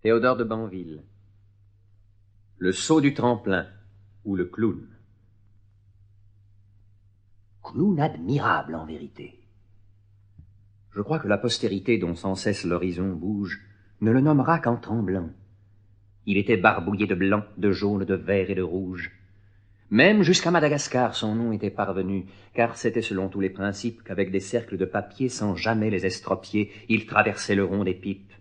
Théodore de Banville. Le saut du tremplin, ou le clown. Clown admirable, en vérité. Je crois que la postérité dont sans cesse l'horizon bouge ne le nommera qu'en tremblant. Il était barbouillé de blanc, de jaune, de vert et de rouge. Même jusqu'à Madagascar, son nom était parvenu, car c'était selon tous les principes qu'avec des cercles de papier, sans jamais les estropier, il traversait le rond des pipes.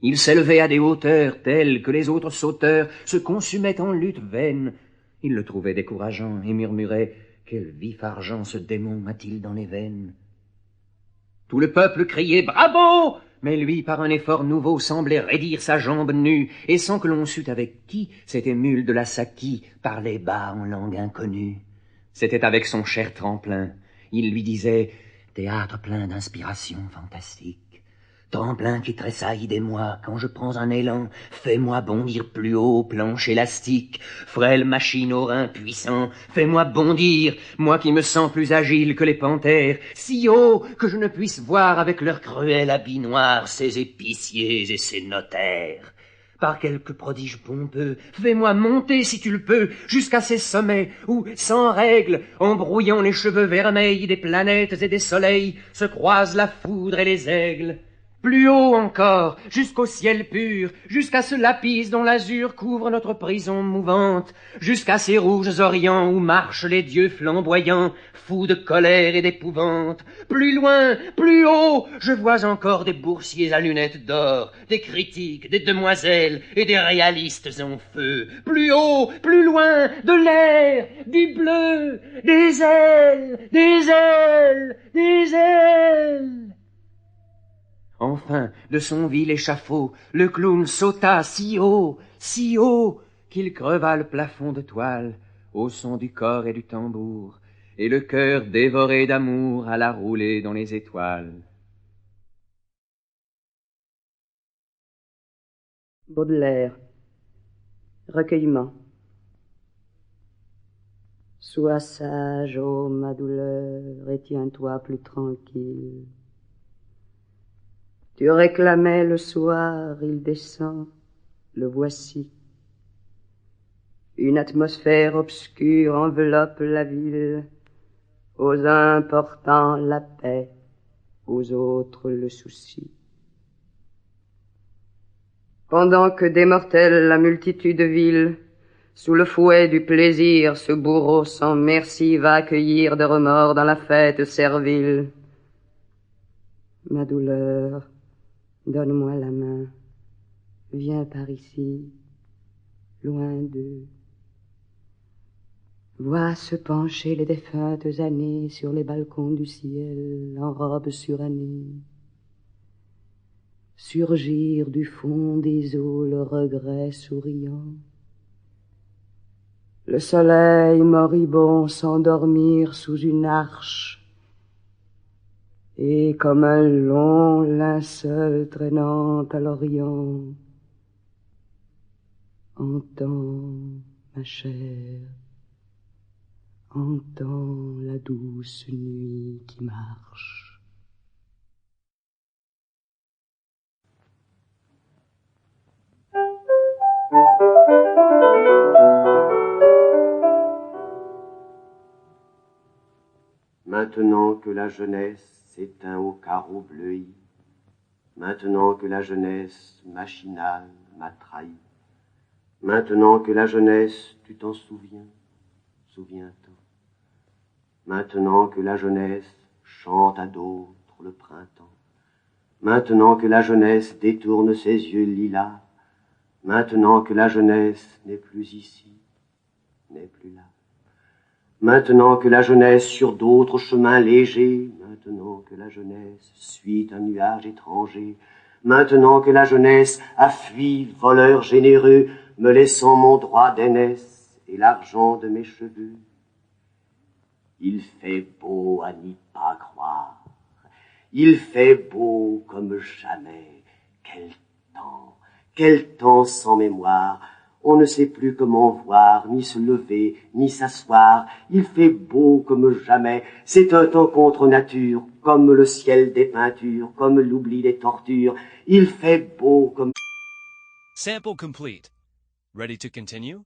Il s'élevait à des hauteurs telles que les autres sauteurs se consumaient en lutte vaine. Il le trouvait décourageant et murmurait « Quel vif argent ce démon a-t-il dans les veines ?» Tout le peuple criait « Bravo !» mais lui, par un effort nouveau, semblait raidir sa jambe nue, et sans que l'on sût avec qui, cet émule de la Saki parlait bas en langue inconnue. C'était avec son cher tremplin. Il lui disait « Théâtre plein d'inspiration fantastique. Tremplin qui tressaille des mois, quand je prends un élan, fais-moi bondir plus haut, planche élastique, frêle machine aux reins puissants, fais-moi bondir, moi qui me sens plus agile que les panthères, si haut que je ne puisse voir avec leur cruel habit noir ces épiciers et ces notaires. Par quelque prodige pompeux, fais-moi monter, si tu le peux, jusqu'à ces sommets où, sans règle, en brouillant les cheveux vermeils des planètes et des soleils, se croisent la foudre et les aigles. Plus haut encore, jusqu'au ciel pur, jusqu'à ce lapis dont l'azur couvre notre prison mouvante, jusqu'à ces rouges orients où marchent les dieux flamboyants, fous de colère et d'épouvante. Plus loin, plus haut, je vois encore des boursiers à lunettes d'or, des critiques, des demoiselles et des réalistes en feu. Plus haut, plus loin, de l'air, du bleu, des ailes, des ailes, des ailes. Enfin, de son vil échafaud, le clown sauta si haut, qu'il creva le plafond de toile, au son du corps et du tambour, et le cœur dévoré d'amour alla rouler dans les étoiles. Baudelaire. Recueillement. Sois sage, ô ma douleur, et tiens-toi plus tranquille. Tu réclamais le soir, il descend, le voici. Une atmosphère obscure enveloppe la ville, aux uns portant la paix, aux autres le souci. Pendant que des mortels la multitude vile, sous le fouet du plaisir, ce bourreau sans merci va accueillir de remords dans la fête servile. Ma douleur, donne-moi la main, viens par ici, loin d'eux. Vois se pencher les défuntes années sur les balcons du ciel en robe surannée. Surgir du fond des eaux le regret souriant. Le soleil moribond s'endormir sous une arche, et comme un long linceul traînant à l'orient, entends, ma chère, entends la douce nuit qui marche. Maintenant que la jeunesse s'éteint au carreau bleui, maintenant que la jeunesse machinale m'a trahi, maintenant que la jeunesse, tu t'en souviens, souviens-t'en, maintenant que la jeunesse chante à d'autres le printemps, maintenant que la jeunesse détourne ses yeux lilas, maintenant que la jeunesse n'est plus ici, n'est plus là. Maintenant que la jeunesse sur d'autres chemins légers, maintenant que la jeunesse suit un nuage étranger, maintenant que la jeunesse a fui, voleur généreux, me laissant mon droit d'aînesse et l'argent de mes cheveux. Il fait beau à n'y pas croire, il fait beau comme jamais. Quel temps sans mémoire. On ne sait plus comment voir, ni se lever, ni s'asseoir. Il fait beau comme jamais. C'est un temps contre nature, comme le ciel des peintures, comme l'oubli des tortures. Il fait beau comme... Sample complete. Ready to continue?